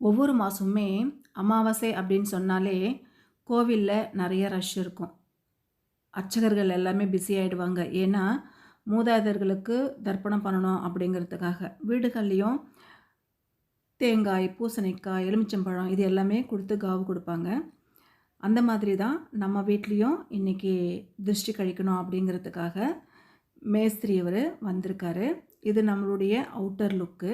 ஒவ்வொரு மாதமுமே அமாவாசை அப்படின்னு சொன்னாலே கோவிலில் நிறைய ரஷ் இருக்கும். அர்ச்சகர்கள் எல்லாமே பிஸி ஆகிடுவாங்க. ஏன்னா மூதாதையர்களுக்கு தர்ப்பணம் பண்ணணும் அப்படிங்கிறதுக்காக வீடுகள்லேயும் தேங்காய், பூசணிக்காய், எலுமிச்சம்பழம் இது எல்லாமே கொடுத்து காவு கொடுப்பாங்க. அந்த மாதிரி தான் நம்ம வீட்லேயும் இன்றைக்கி திருஷ்டி கழிக்கணும் அப்படிங்கிறதுக்காக மேஸ்திரி அவர் வந்திருக்காரு. இது நம்மளுடைய அவுட்டர் லுக்கு.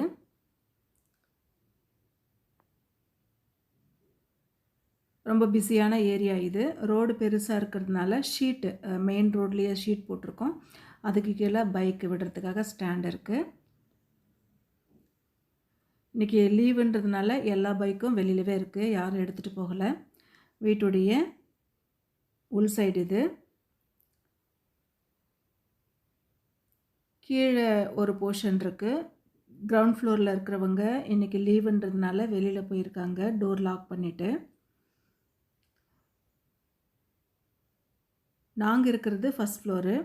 ரொம்ப பிஸியான ஏரியா இது. ரோடு பெருசாக இருக்கிறதுனால ஷீட்டு மெயின் ரோட்லேயே ஷீட் போட்டிருக்கோம். அதுக்கு கீழே பைக் விடுறதுக்காக ஸ்டாண்ட் இருக்குது. இன்றைக்கி லீவுன்றதுனால எல்லா பைக்கும் வெளியிலவே இருக்குது, யாரும் எடுத்துகிட்டு போகலை. வீட்டுடைய உள் சைடு இது. கீழே ஒரு போர்ஷன் இருக்குது. கிரவுண்ட் ஃப்ளோரில் இருக்கிறவங்க இன்றைக்கி லீவுன்றதுனால வெளியில் போயிருக்காங்க, டோர் லாக் பண்ணிவிட்டு. நாங்கள் இருக்கிறது ஃபஸ்ட் ஃப்ளோரு.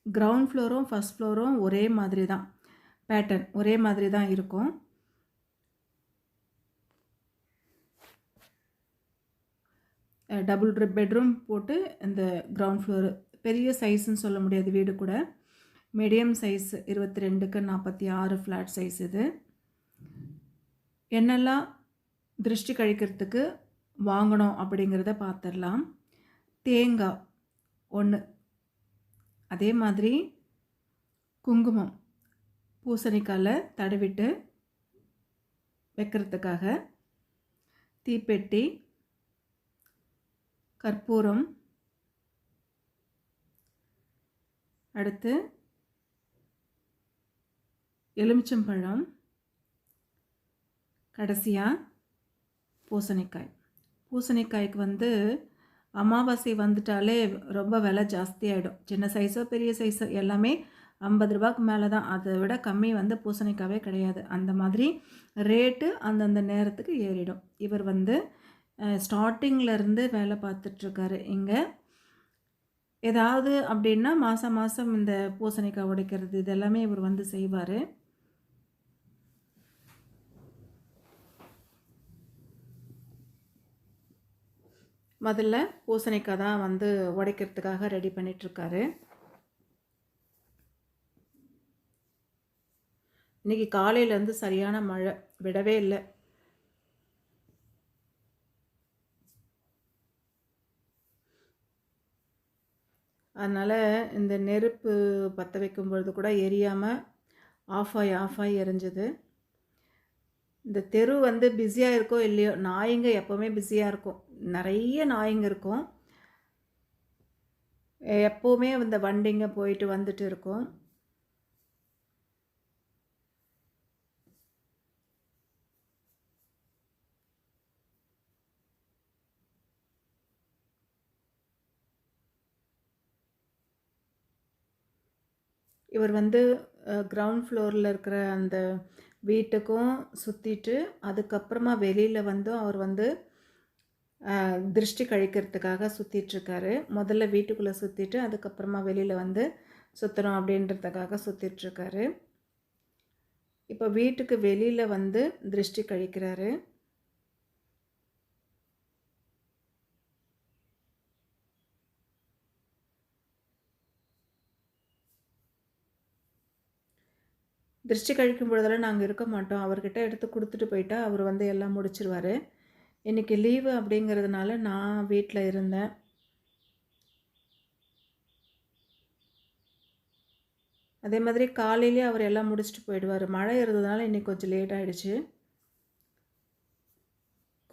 கிரவுண்ட் ஃப்ளோரும் ஃபஸ்ட் ஃப்ளோரும் ஒரே மாதிரி தான், பேட்டர்ன் ஒரே மாதிரி தான் இருக்கும். டபுள் பெட்ரூம் போட்டு இந்த கிரவுண்ட் ஃப்ளோரு பெரிய சைஸுன்னு சொல்ல முடியாது, வீடு கூட மீடியம் சைஸ் 22க்கு 46 ஃப்ளாட் சைஸ் இது. என்னெல்லாம் திருஷ்டி கழிக்கிறதுக்கு வாங்கணும் அப்படிங்கிறத பார்த்துடலாம். தேங்காய் 1, அதே மாதிரி குங்குமம் பூசணிக்காயில் தடவிட்டு வைக்கிறதுக்காக, தீப்பெட்டி, கற்பூரம், அடுத்து எலுமிச்சம்பழம், கடைசியாக பூசணிக்காய். பூசணிக்காய்க்கு அமாவாசை வந்துட்டாலே ரொம்ப விலை ஜாஸ்தியாகிடும். சின்ன சைஸோ பெரிய சைஸோ எல்லாமே 50 ரூபாய்க்கு மேலே தான். அதை விட கம்மி பூசணிக்காவே கிடையாது. அந்த மாதிரி ரேட்டு அந்தந்த நேரத்துக்கு ஏறிடும். இவர் ஸ்டார்டிங்கிலேருந்து வேலை பார்த்துட்ருக்காரு இங்கே. ஏதாவது அப்படின்னா மாதம் மாதம் இந்த பூசணிக்காய் உடைக்கிறது இதெல்லாமே இவர் செய்வார். முதல்ல பூசணிக்காய் தான் உடைக்கிறதுக்காக ரெடி பண்ணிகிட்ருக்காரு. இன்றைக்கி காலையிலேருந்து சரியான மழை, விடவே இல்லை. அதனால் இந்த நெருப்பு பற்ற வைக்கும் பொழுது கூட எரியாமல் ஆஃப் ஆகி எரிஞ்சுது. இந்த தெரு பிஸியாக இருக்கோ இல்லையோ, நாய்ங்க எப்போவுமே பிஸியாக இருக்கும். நிறைய நாய்ங்க இருக்கும். எப்போவுமே இந்த வண்டிங்க போயிட்டு வந்துட்டு இருக்கும். இவர் கிரவுண்ட் ஃப்ளோரில் இருக்கிற அந்த வீட்டுக்கும் சுற்றிட்டு அதுக்கப்புறமா வெளியில் அவர் திருஷ்டி கழிக்கிறதுக்காக சுற்றிட்டுருக்காரு. முதல்ல வீட்டுக்குள்ளே சுற்றிட்டு அதுக்கப்புறமா வெளியில் சுற்றணும் அப்படின்றதுக்காக சுற்றிட்டுருக்காரு. இப்போ வீட்டுக்கு வெளியில் திருஷ்டி கழிக்கிறாரு. திருஷ்டி கழிக்கும் பொழுதெல்லாம் நாங்கள் இருக்க மாட்டோம். அவர்கிட்ட எடுத்து கொடுத்துட்டு போயிட்டா அவர் எல்லாம் முடிச்சிருவார். இன்றைக்கி லீவு அப்படிங்கிறதுனால நான் வீட்டில் இருந்தேன். அதே மாதிரி காலையிலே அவர் எல்லாம் முடிச்சுட்டு போயிடுவார். மழை இருந்ததுனால இன்றைக்கி கொஞ்சம் லேட் ஆகிடுச்சு.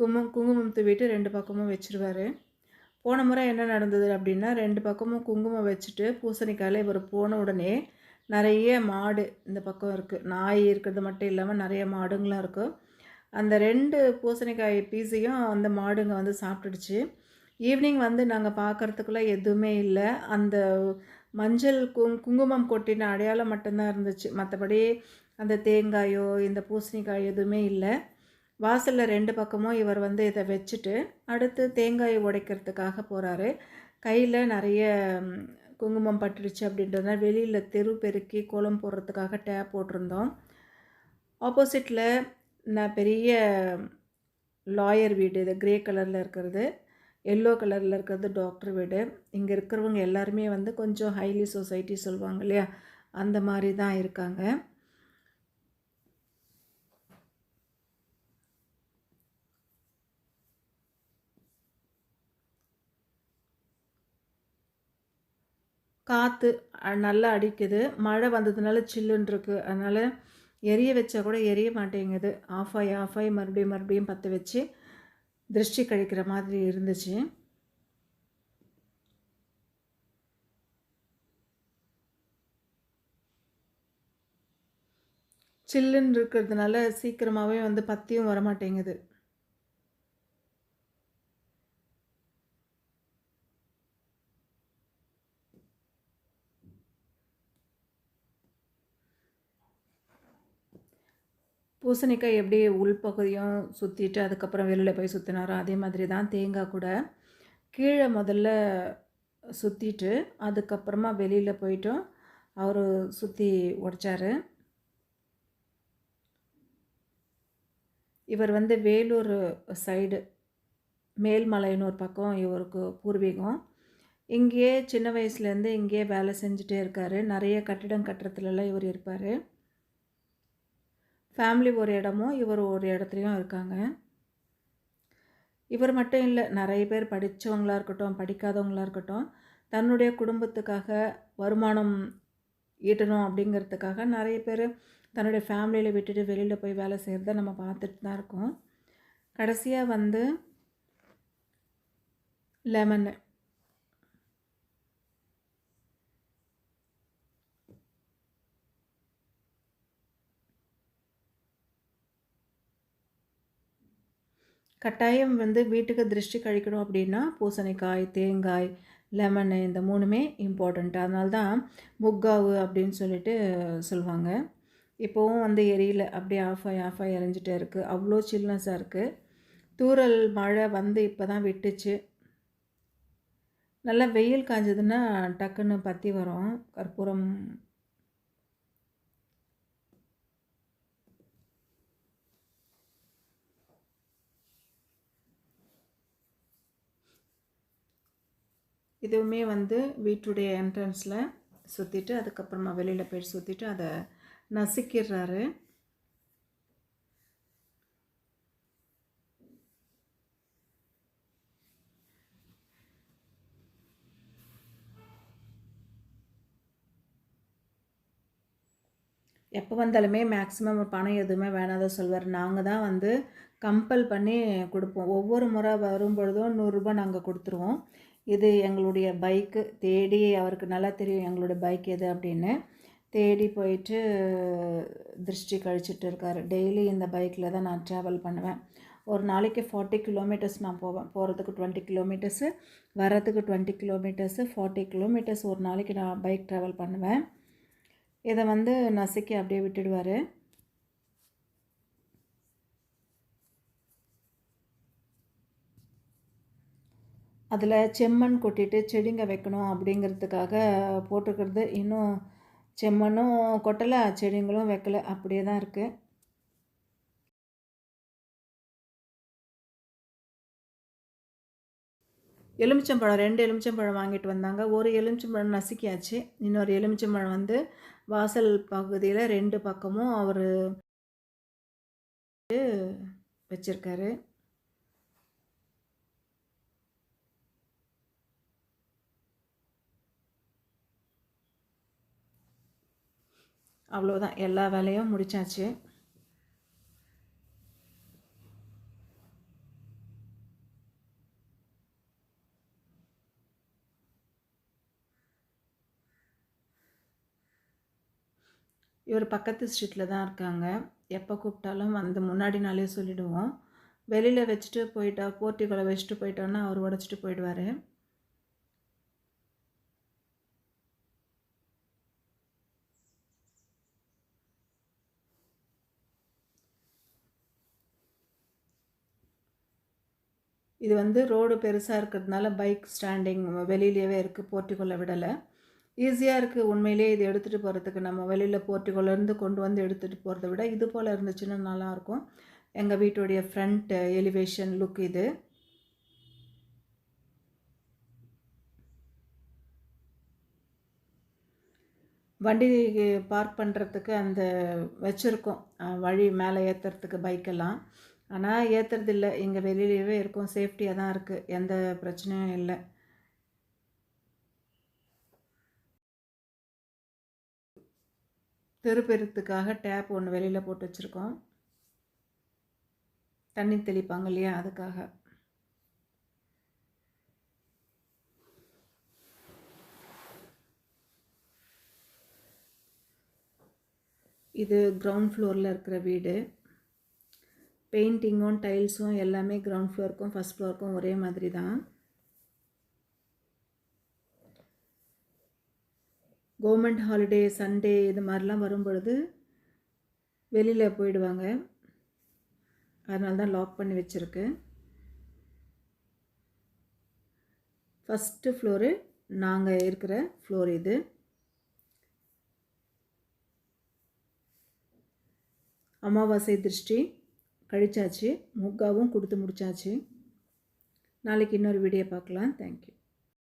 குங்குமம் தூவிட்டு 2 பக்கமும் வச்சுருவார். போன முறை என்ன நடந்தது அப்படின்னா, 2 பக்கமும் குங்குமம் வச்சுட்டு பூசணிக்காயில் இவர் போன உடனே நிறைய மாடு இந்த பக்கம் இருக்குது. நாய் இருக்கிறது மட்டும் இல்லாமல் நிறைய மாடுங்களாம் இருக்கும். அந்த 2 பூசணிக்காய் பீஸையும் அந்த மாடுங்க சாப்பிட்டுடுச்சு. ஈவினிங் நாங்கள் பார்க்குறதுக்குள்ள எதுவுமே இல்லை. அந்த மஞ்சள் குங்குமம் கொட்டின அடையாளம் மட்டும்தான் இருந்துச்சு. மற்றபடி அந்த தேங்காயோ இந்த பூசணிக்காய் எதுவுமே இல்லை. வாசலில் 2 பக்கமும் இவர் இதை வச்சுட்டு அடுத்து தேங்காயை உடைக்கிறதுக்காக போகிறாரு. கையில் நிறைய குங்குமம் பட்டுடுச்சு அப்படின்றதுனால வெளியில் தெரு பெருக்கி கோலம் போடுறதுக்காக டேப் போட்டிருந்தோம். ஆப்போசிட்டில் நான் பெரிய லாயர் வீடு. இது கிரே கலரில் இருக்கிறது. எல்லோ கலரில் இருக்கிறது டாக்டர் வீடு. இங்கே இருக்கிறவங்க எல்லாருமே வந்து கொஞ்சம் ஹைலி சொசைட்டி சொல்லுவாங்க இல்லையா, அந்த மாதிரி தான் இருக்காங்க. காற்று நல்லா அடிக்குது. மழை வந்ததுனால சில்லுன்னு இருக்குது. அதனால் எரிய வச்சா கூட எரிய மாட்டேங்குது. ஆஃப் ஆகி மறுபடியும் பற்ற வச்சு திருஷ்டி கழிக்கிற மாதிரி இருந்துச்சு. சில்லுன்னு இருக்கிறதுனால சீக்கிரமாகவே வந்து பற்றியும் வரமாட்டேங்குது. பூசணிக்காய் எப்படி உள்பகுதியும் சுற்றிட்டு அதுக்கப்புறம் வெளியில் போய் சுற்றினாரோ அதே மாதிரி தான் தேங்காய் கூட கீழே முதல்ல சுற்றிட்டு அதுக்கப்புறமா வெளியில் போயிட்டும் அவர் சுற்றி உடைச்சார். இவர் வந்து வேலூர் சைடு மேல்மலைன்னு ஒரு பக்கம் இவருக்கு பூர்வீகம். இங்கேயே சின்ன வயசுலேருந்து இங்கேயே வேலை செஞ்சுட்டே இருக்கார். நிறைய கட்டிடம் கட்டுறதுலலாம் இவர் இருப்பார். ஃபேமிலி ஒரு இடமும் இவர் ஒரு இடத்துலையும் இருக்காங்க. இவர் மட்டும் இல்லை, நிறைய பேர் படித்தவங்களாக இருக்கட்டும் படிக்காதவங்களாக இருக்கட்டும் தன்னுடைய குடும்பத்துக்காக வருமானம் ஈட்டணும் அப்படிங்கிறதுக்காக நிறைய பேர் தன்னுடைய ஃபேமிலியில் விட்டுட்டு வெளியில் போய் வேலை செய்கிறத நம்ம பார்த்துட்டு தான் இருக்கோம். கடைசியாக வந்து லெமன்னு கட்டாயம் வந்து வீட்டுக்கு திருஷ்டி கழிக்கணும் அப்படின்னா பூசணிக்காய், தேங்காய், லெமனு இந்த 3மே இம்பார்ட்டண்ட். அதனால தான் முக்காவு அப்படின்னு சொல்லிட்டு சொல்லுவாங்க. இப்போவும் வந்து எரியல, அப்படியே ஆஃப் ஆகி எரிஞ்சிட்டே இருக்குது. அவ்வளோ சில்னஸாக இருக்குது. தூறல் மழை வந்து இப்போ தான் விட்டுச்சு. நல்லா வெயில் காஞ்சதுன்னா டக்குன்னு பற்றி வரும் கற்பூரம். இதுவுமே வந்து வீட்டுடைய என்ட்ரன்ஸில் சுற்றிட்டு அதுக்கப்புறமா வெளியில் போய் சுற்றிட்டு அதை நசுக்கிடுறாரு. எப்போ வந்தாலுமே மேக்ஸிமம் பணம் எதுவுமே வேணாதான் சொல்வார். நாங்கள் தான் வந்து கம்பல் பண்ணி கொடுப்போம். ஒவ்வொரு முறை வரும்பொழுதும் 100 நாங்கள் கொடுத்துருவோம். இது எங்களுடைய பைக்கு. தேடி அவருக்கு நல்லா தெரியும் எங்களுடைய பைக் எது அப்படின்னு. தேடி போயிட்டு திருஷ்டி கழிச்சிட்டு இருக்கார். டெய்லி இந்த பைக்கில் தான் நான் ட்ராவல் பண்ணுவேன். ஒரு நாளைக்கு 40 கிலோமீட்டர்ஸ் நான் போவேன். போகிறதுக்கு 20 கிலோமீட்டர்ஸு, வரத்துக்கு 20 கிலோமீட்டர்ஸு, 40 கிலோமீட்டர்ஸ் ஒரு நாளைக்கு நான் பைக் ட்ராவல் பண்ணுவேன். இதை வந்து நசுக்கி அப்படியே விட்டுடுவார். அதில் செம்மண் கொட்டிட்டு செடிங்க வைக்கணும் அப்படிங்கிறதுக்காக போட்டிருக்கிறது. இன்னும் செம்மண்ணும் கொட்டலை, செடிங்களும் வைக்கலை, அப்படியே தான் இருக்குது. எலுமிச்சம்பழம் 2 எலுமிச்சம்பழம் வாங்கிட்டு வந்தாங்க. ஒரு எலுமிச்சம்பழம் நசுக்கியாச்சு. இன்னொரு எலுமிச்சம்பழம் வந்து வாசல் பகுதியில் 2 பக்கமும் அவர் வச்சுருக்காரு. அவ்வளோதான், எல்லா வேலையும் முடிச்சாச்சு. இவர் பக்கத்து ஸ்ட்ரீட்டில் தான் இருக்காங்க. எப்போ கூப்பிட்டாலும் வந்து முன்னாடி நாளே சொல்லிவிடுவோம். வெளியில் வச்சுட்டு போயிட்டா, போர்ட்டிகோல வச்சுட்டு போயிட்டோன்னா அவர் உடச்சிட்டு போயிடுவார். இது வந்து ரோடு பெருசாக இருக்கிறதுனால பைக் ஸ்டாண்டிங் வெளியிலேயே இருக்குது, போர்ட்டிகோல விடலை. ஈஸியாக இருக்குது உண்மையிலேயே. இது எடுத்துகிட்டு போகிறதுக்கு நம்ம வெளியில் போர்ட்டிகோலேருந்து கொண்டு வந்து எடுத்துகிட்டு போகிறத விட இது போல் இருந்துச்சுன்னா நல்லாயிருக்கும். எங்கள் வீட்டுடைய ஃப்ரண்ட் எலிவேஷன் லுக் இது. வண்டி பார்க் பண்ணுறதுக்கு அந்த வச்சுருக்கோம் வழி மேலே ஏற்றுறதுக்கு பைக்கெல்லாம். ஆனால் ஏற்றுறதில்ல, இங்கே வெளியிலவே இருக்கும், சேஃப்டியாக தான் இருக்குது, எந்த பிரச்சனையும் இல்லை. தெருப்பெருத்துக்காக டேப் ஒன்று வெளியில் போட்டு வச்சுருக்கோம், தண்ணி தெளிப்பாங்க இல்லையா, அதுக்காக. இது கிரவுண்ட் ஃப்ளோரில் இருக்கிற வீடு. பெயிண்டிங்கும் டைல்ஸும் எல்லாமே கிரவுண்ட் ஃப்ளோருக்கும் ஃபஸ்ட் ஃப்ளோருக்கும் ஒரே மாதிரி தான். கவர்மெண்ட் ஹாலிடே, சண்டே இது மாதிரிலாம் வரும்பொழுது வெளியில் போயிடுவாங்க, அதனால தான் லாக் பண்ணி வச்சுருக்கு. ஃபஸ்ட்டு ஃப்ளோரு நாங்கள் இருக்கிற ஃப்ளோர் இது. அமாவாசை திருஷ்டி கழிச்சாச்சு, முக்காவும் கொடுத்து முடிச்சாச்சு. நாளைக்கு இன்னொரு வீடியோ பார்க்கலாம். தேங்க்யூ.